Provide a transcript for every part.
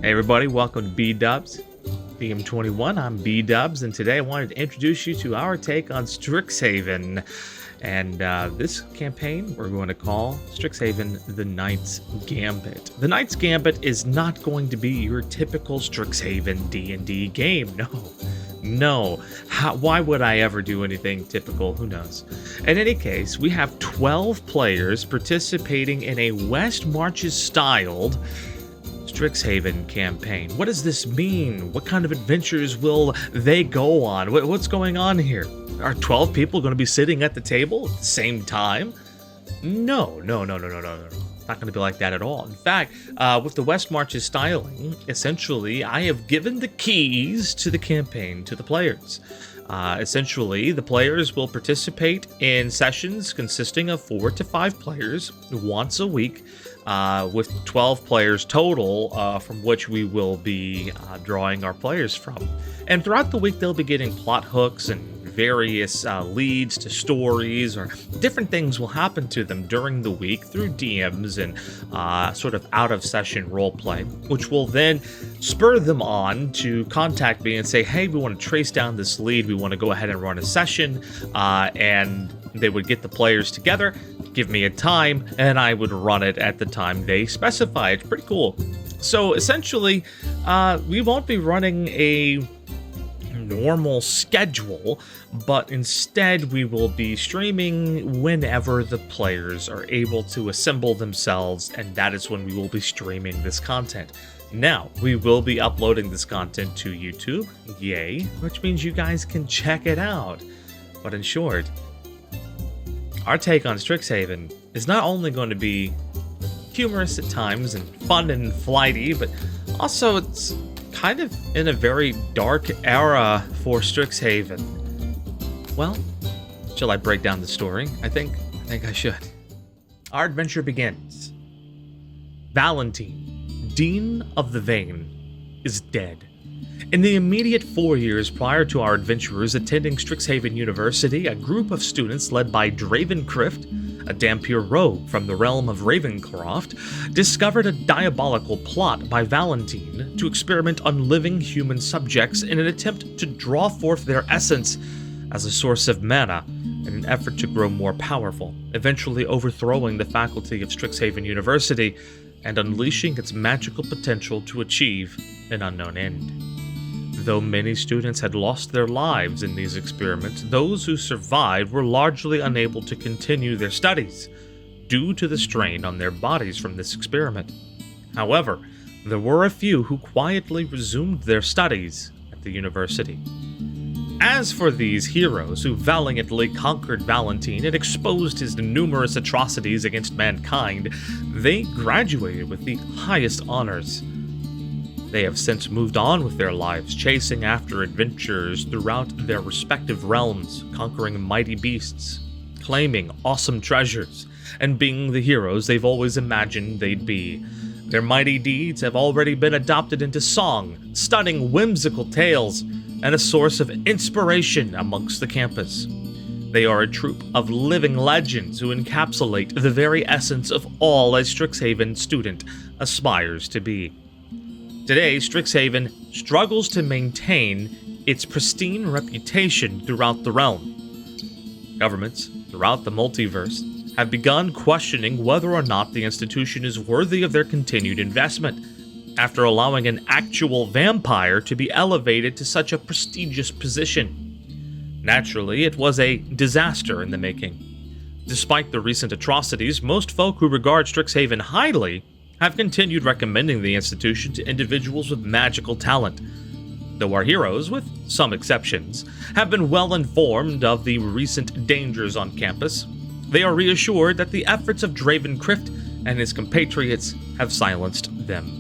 Hey everybody, welcome to B-Dubs, BM21. I'm B-Dubs, and today I wanted to introduce you to our take on Strixhaven. And this campaign we're going to call Strixhaven the Knight's Gambit. The Knight's Gambit is not going to be your typical Strixhaven D&D game, no. Why would I ever do anything typical? Who knows? In any case, we have 12 players participating in a West Marches styled Strixhaven campaign. What does this mean? What kind of adventures will they go on? What's going on here? Are 12 people going to be sitting at the table at the same time? No. Not going to be like that at all. In fact, with the West Marches styling, essentially, I have given the keys to the campaign to the players. Essentially, the players will participate in sessions consisting of 4 to 5 players once a week, with 12 players total, from which we will be drawing our players from. And throughout the week, they'll be getting plot hooks and various leads to stories, or different things will happen to them during the week through DMs and sort of out-of-session roleplay, which will then spur them on to contact me and say, hey, we want to trace down this lead, we want to go ahead and run a session, and they would get the players together, give me a time, and I would run it at the time they specify. It's pretty cool. So essentially, we won't be running a normal schedule, but instead we will be streaming whenever the players are able to assemble themselves, and that is when we will be streaming this content. Now, we will be uploading this content to YouTube, yay, which means you guys can check it out. But in short, our take on Strixhaven is not only going to be humorous at times and fun and flighty, but also it's kind of in a very dark era for Strixhaven. Well, shall I break down the story? I think I should. Our adventure begins. Valentine, Dean of the Vein, is dead. In the immediate 4 years prior to our adventurers attending Strixhaven University, a group of students led by Dravencrypt, a Dampier rogue from the realm of Ravencroft, discovered a diabolical plot by Valentine to experiment on living human subjects in an attempt to draw forth their essence as a source of mana in an effort to grow more powerful, eventually overthrowing the faculty of Strixhaven University and unleashing its magical potential to achieve an unknown end. Though many students had lost their lives in these experiments, those who survived were largely unable to continue their studies due to the strain on their bodies from this experiment. However, there were a few who quietly resumed their studies at the university. As for these heroes who valiantly conquered Valentine and exposed his numerous atrocities against mankind, they graduated with the highest honors. They have since moved on with their lives, chasing after adventures throughout their respective realms, conquering mighty beasts, claiming awesome treasures, and being the heroes they've always imagined they'd be. Their mighty deeds have already been adopted into song, stunning whimsical tales, and a source of inspiration amongst the campus. They are a troupe of living legends who encapsulate the very essence of all a Strixhaven student aspires to be. Today, Strixhaven struggles to maintain its pristine reputation throughout the realm. Governments throughout the multiverse have begun questioning whether or not the institution is worthy of their continued investment, after allowing an actual vampire to be elevated to such a prestigious position. Naturally, it was a disaster in the making. Despite the recent atrocities, most folk who regard Strixhaven highly have continued recommending the institution to individuals with magical talent. Though our heroes, with some exceptions, have been well informed of the recent dangers on campus, they are reassured that the efforts of Dravencrypt and his compatriots have silenced them.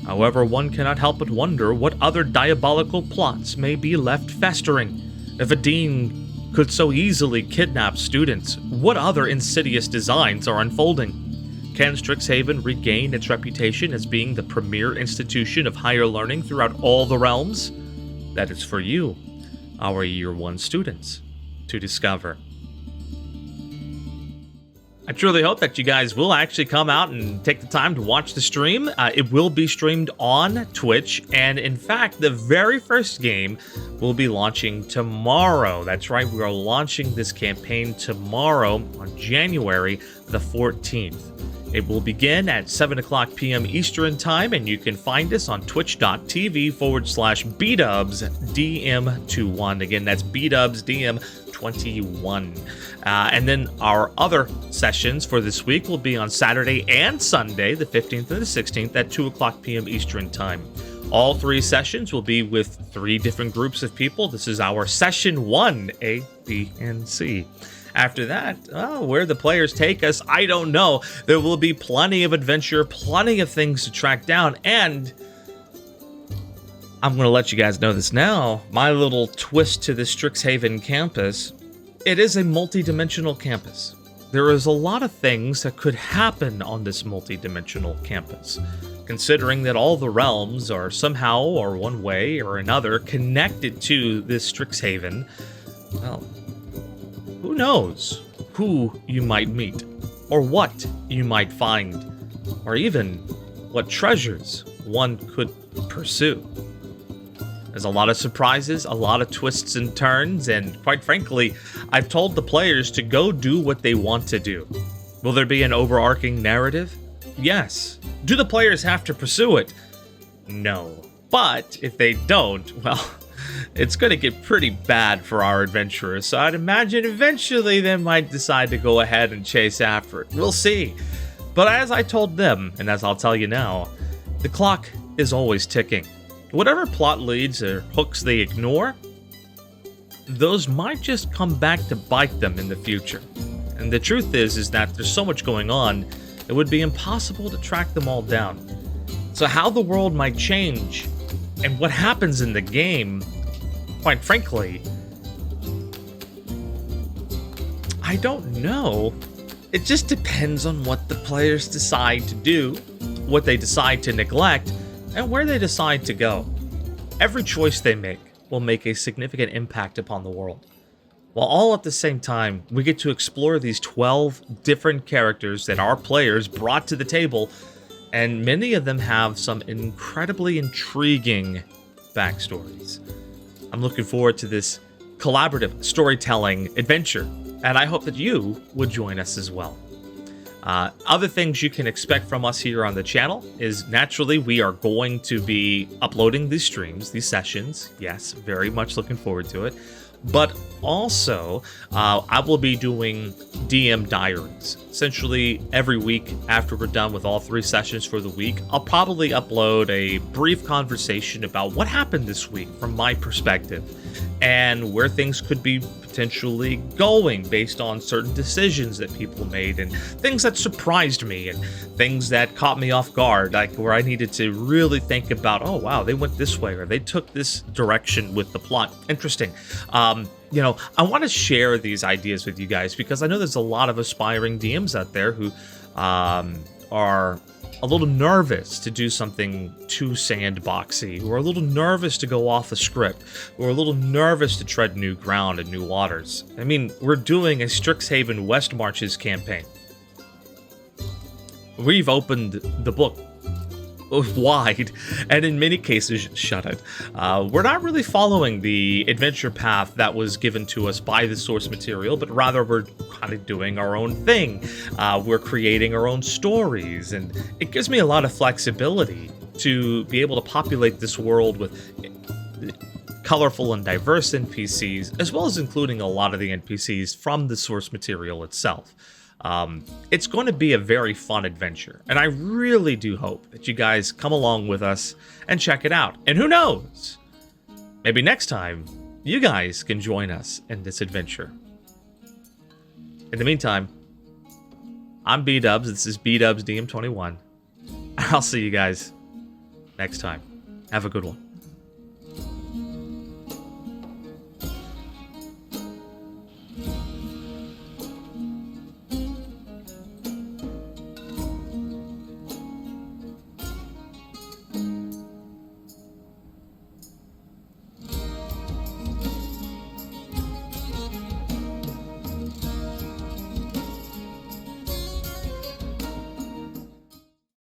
However, one cannot help but wonder what other diabolical plots may be left festering. If a dean could so easily kidnap students, what other insidious designs are unfolding? Can Strixhaven regain its reputation as being the premier institution of higher learning throughout all the realms? That is for you, our Year 1 students, to discover. I truly hope that you guys will actually come out and take the time to watch the stream. It will be streamed on Twitch, and in fact, the very first game will be launching tomorrow. That's right, we are launching this campaign tomorrow on January the 14th. It will begin at 7 o'clock p.m. Eastern Time, and you can find us on twitch.tv/BdubsDM21. Again, that's BdubsDM21. And then our other sessions for this week will be on Saturday and Sunday, the 15th and the 16th, at 2 o'clock p.m. Eastern Time. All three sessions will be with three different groups of people. This is our Session 1, A, B, and C. After that, where the players take us, I don't know. There will be plenty of adventure, plenty of things to track down, and I'm going to let you guys know this now. My little twist to the Strixhaven campus, it is a multi-dimensional campus. There is a lot of things that could happen on this multi-dimensional campus, considering that all the realms are somehow, or one way or another, connected to this Strixhaven. Well, who knows who you might meet, or what you might find, or even what treasures one could pursue. There's a lot of surprises, a lot of twists and turns, and quite frankly, I've told the players to go do what they want to do. Will there be an overarching narrative? Yes. Do the players have to pursue it? No. But if they don't, well, it's going to get pretty bad for our adventurers, so I'd imagine eventually they might decide to go ahead and chase after it. We'll see. But as I told them, and as I'll tell you now, the clock is always ticking. Whatever plot leads or hooks they ignore, those might just come back to bite them in the future. And the truth is that there's so much going on, it would be impossible to track them all down. So how the world might change, and what happens in the game, quite frankly, I don't know. It just depends on what the players decide to do, what they decide to neglect, and where they decide to go. Every choice they make will make a significant impact upon the world. While all at the same time, we get to explore these 12 different characters that our players brought to the table, and many of them have some incredibly intriguing backstories. I'm looking forward to this collaborative storytelling adventure, and I hope that you would join us as well. Other things you can expect from us here on the channel is, naturally, we are going to be uploading these streams, these sessions. Yes, very much looking forward to it. But also, I will be doing DM diaries. Essentially, every week after we're done with all three sessions for the week, I'll probably upload a brief conversation about what happened this week from my perspective, and where things could be potentially going based on certain decisions that people made, and things that surprised me, and things that caught me off guard, like where I needed to really think about, oh wow, they went this way, or they took this direction with the plot. Interesting. You know, I want to share these ideas with you guys because I know there's a lot of aspiring DMs out there who are a little nervous to do something too sandboxy, who are a little nervous to go off the script, who are a little nervous to tread new ground and new waters. I mean, we're doing a Strixhaven West Marches campaign. We've opened the book wide, and in many cases shut it. We're not really following the adventure path that was given to us by the source material, but rather we're kind of doing our own thing. We're creating our own stories, and it gives me a lot of flexibility to be able to populate this world with colorful and diverse NPCs, as well as including a lot of the NPCs from the source material itself. It's going to be a very fun adventure, and I really do hope that you guys come along with us and check it out. And who knows, maybe next time you guys can join us in this adventure. In the meantime, I'm B-Dubs. This is B-Dubs DM21. I'll see you guys next time. Have a good one.